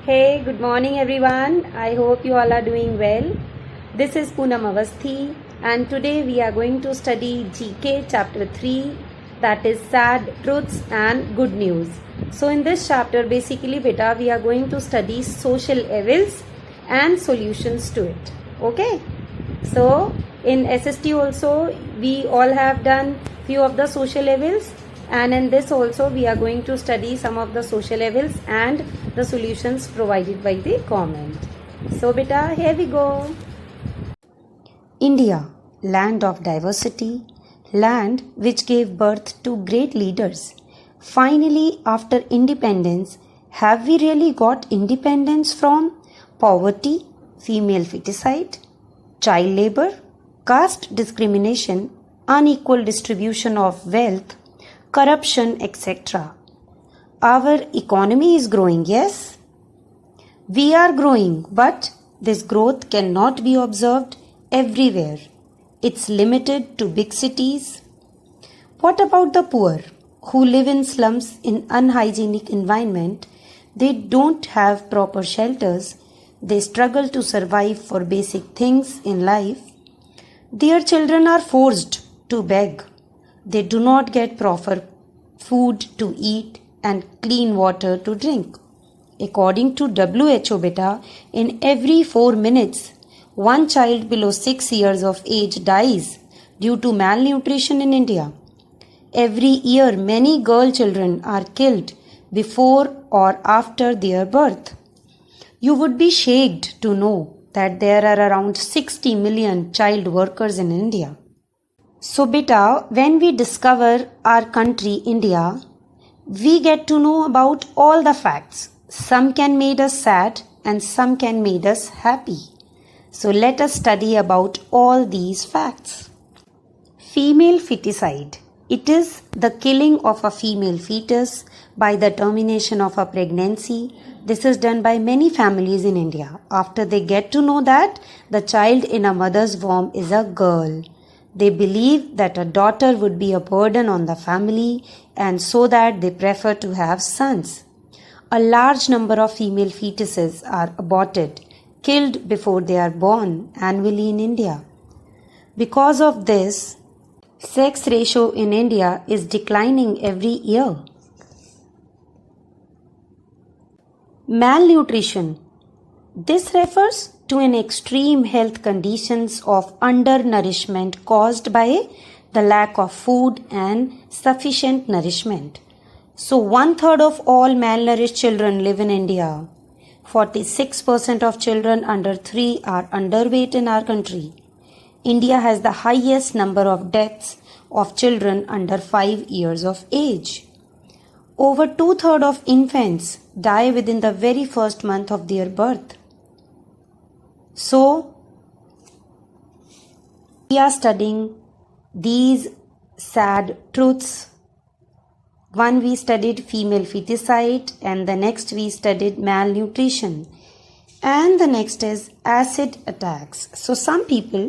Hey, good morning everyone. I hope you all are doing well. This is Poonam Avasthi and today we are going to study GK chapter 3, that is sad truths and good news. So in this chapter basically beta we are going to study social evils and solutions to it. Okay. So in SST also we all have done few of the social evils, and in this also we are going to study some of the social evils and the solutions provided by the government. So beta, here we go. India, land of diversity, land which gave birth to great leaders. Finally, after independence, have we really got independence from poverty, female feticide, child labor, caste discrimination, unequal distribution of wealth, corruption, etc. Our economy is growing, yes? We are growing, but this growth cannot be observed everywhere. It's limited to big cities. What about the poor who live in slums in unhygienic environment? They don't have proper shelters. They struggle to survive for basic things in life. Their children are forced to beg. They do not get proper food to eat and clean water to drink. According to WHO beta, in every 4 minutes, one child below 6 years of age dies due to malnutrition in India. Every year, many girl children are killed before or after their birth. You would be shaken to know that there are around 60 million child workers in India. So beta, when we discover our country India, we get to know about all the facts. Some can make us sad and some can make us happy. So let us study about all these facts. Female feticide. It is the killing of a female fetus by the termination of a pregnancy. This is done by many families in India after they get to know that the child in a mother's womb is a girl. They believe that a daughter would be a burden on the family, and so that they prefer to have sons. A large number of female fetuses are aborted, killed before they are born annually in India. Because of this, sex ratio in India is declining every year. Malnutrition. This refers to an extreme health conditions of undernourishment caused by the lack of food and sufficient nourishment. So 1/3 of all malnourished children live in India. 46% of children under 3 are underweight in our country. India has the highest number of deaths of children under 5 years of age. Over 2/3 of infants die within the very first month of their birth. So, we are studying these sad truths. One, we studied female feticide, and the next we studied malnutrition, and the next is acid attacks. So some people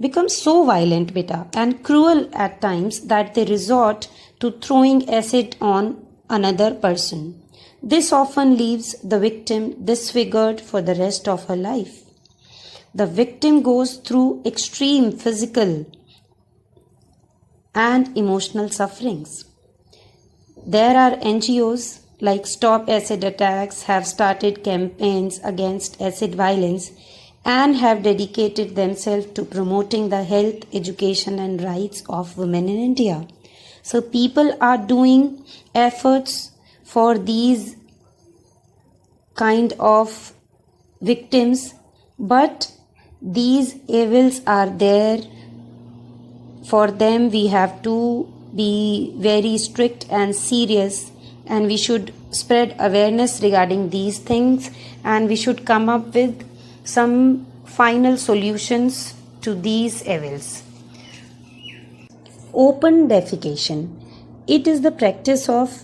become so violent beta and cruel at times that they resort to throwing acid on another person. This often leaves the victim disfigured for the rest of her life. The victim goes through extreme physical and emotional sufferings. There are NGOs like Stop Acid Attacks have started campaigns against acid violence and have dedicated themselves to promoting the health, education and rights of women in India. So people are doing efforts for these kind of victims, but these evils are there. For them we have to be very strict and serious, and we should spread awareness regarding these things, and we should come up with some final solutions to these evils. Open defecation. It is the practice of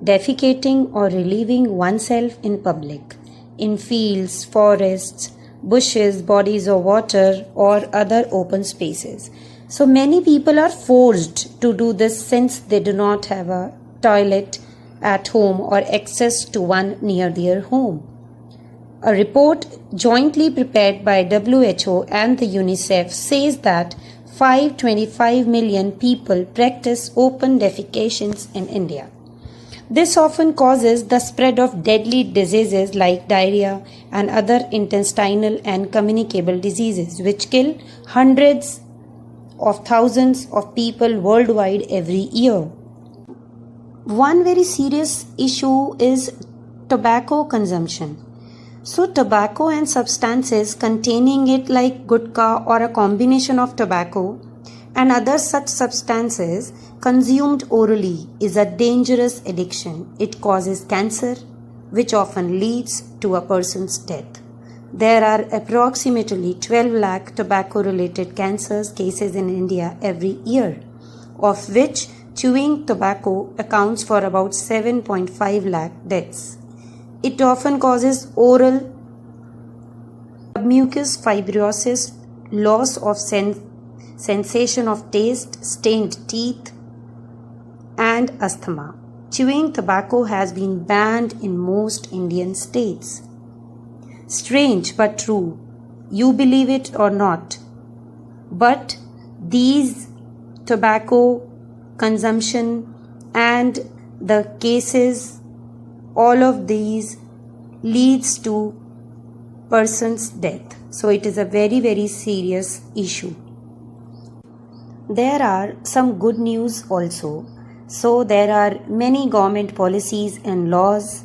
defecating or relieving oneself in public, in fields, forests, bushes, bodies of water or other open spaces. So many people are forced to do this since they do not have a toilet at home or access to one near their home. A report jointly prepared by WHO and the UNICEF says that 525 million people practice open defecations in India. This often causes the spread of deadly diseases like diarrhea and other intestinal and communicable diseases, which kill hundreds of thousands of people worldwide every year. One very serious issue is tobacco consumption. So, tobacco and substances containing it, like gutka or a combination of tobacco and other such substances consumed orally, is a dangerous addiction. It causes cancer, which often leads to a person's death. There are approximately 12 lakh tobacco related cancer cases in India every year, of which chewing tobacco accounts for about 7.5 lakh deaths. It often causes oral mucous fibrosis, loss of sensation of taste, stained teeth, and asthma. Chewing tobacco has been banned in most Indian states. Strange but true, you believe it or not, but these tobacco consumption and the cases, all of these leads to person's death. So it is a very serious issue. There are some good news also. So there are many government policies and laws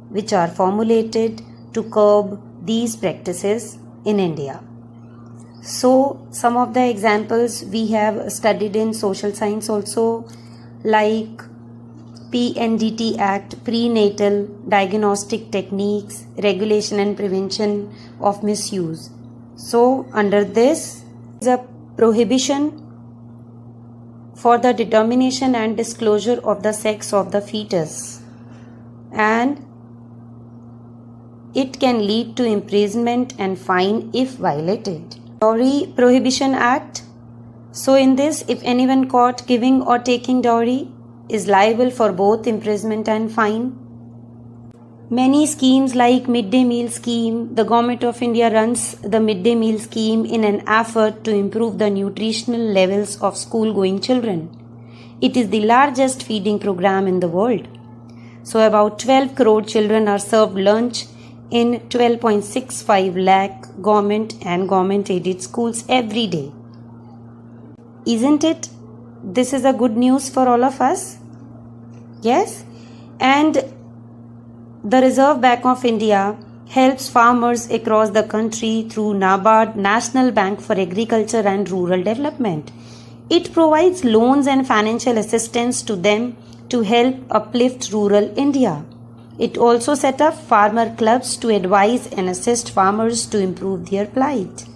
which are formulated to curb these practices in India. So some of the examples we have studied in social science also, like PNDT Act, Prenatal Diagnostic Techniques, Regulation and Prevention of Misuse. So under this is a prohibition for the determination and disclosure of the sex of the fetus, and it can lead to imprisonment and fine if violated. Dowry Prohibition Act. So in this, if anyone caught giving or taking dowry is liable for both imprisonment and fine. Many schemes like midday meal scheme, the government of India runs the midday meal scheme in an effort to improve the nutritional levels of school going children. It is the largest feeding program in the world. So about 12 crore children are served lunch in 12.65 lakh government and government aided schools every day. Isn't it? This is a good news for all of us. Yes, and the Reserve Bank of India helps farmers across the country through NABARD, National Bank for Agriculture and Rural Development. It provides loans and financial assistance to them to help uplift rural India. It also set up farmer clubs to advise and assist farmers to improve their plight.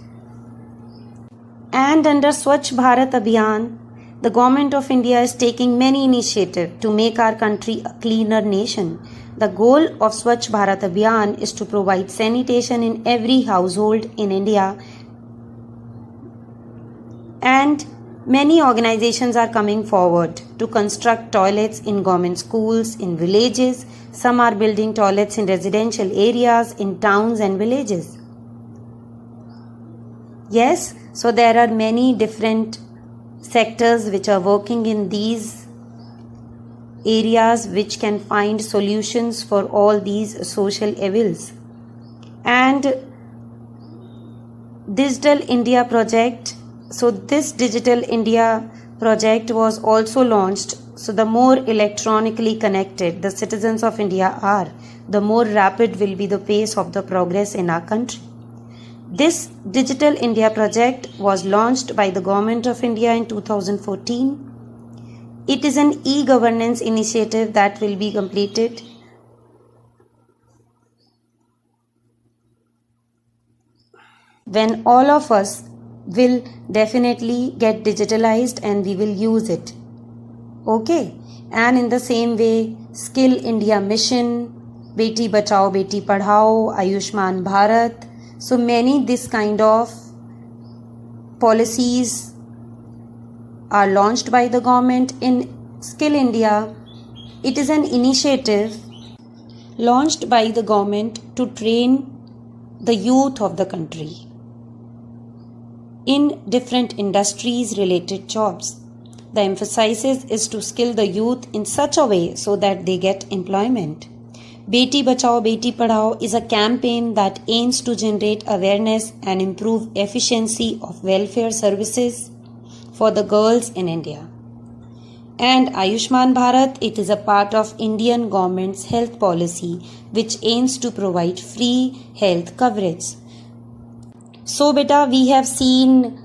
And under Swachh Bharat Abhiyan, the Government of India is taking many initiatives to make our country a cleaner nation. The goal of Swachh Bharat Abhiyan is to provide sanitation in every household in India, and many organizations are coming forward to construct toilets in government schools, in villages. Some are building toilets in residential areas, in towns and villages. Yes, so there are many different sectors which are working in these areas which can find solutions for all these social evils. And Digital India project, so this Digital India project was also launched. So the more electronically connected the citizens of India are, the more rapid will be the pace of the progress in our country. This Digital India project was launched by the Government of India in 2014. It is an e-governance initiative that will be completed when all of us will definitely get digitalized and we will use it. Okay, and in the same way, Skill India Mission, Beti Bachao Beti Padhao, Ayushman Bharat, so many this kind of policies are launched by the government. In Skill India, it is an initiative launched by the government to train the youth of the country in different industries related jobs. The emphasis is to skill the youth in such a way so that they get employment. Beti Bachao Beti Padhao is a campaign that aims to generate awareness and improve efficiency of welfare services for the girls in India. And Ayushman Bharat, it is a part of Indian government's health policy which aims to provide free health coverage. So beta, we have seen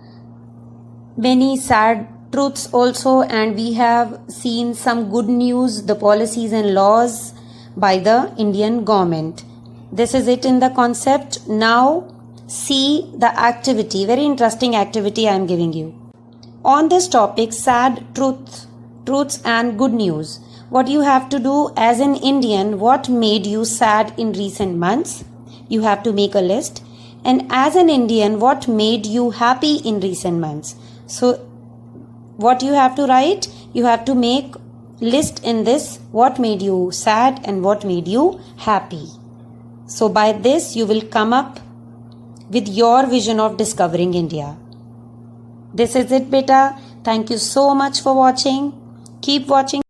many sad truths also, and we have seen some good news, the policies and laws by the Indian government. This is it in the concept. Now see the activity, very interesting activity I am giving you. On this topic, sad truths and good news. What you have to do as an Indian, what made you sad in recent months? You have to make a list. And as an Indian, what made you happy in recent months? So what you have to write? You have to make list in this, what made you sad and what made you happy. So by this you will come up with your vision of discovering India. This is it beta. Thank you so much for watching. Keep watching.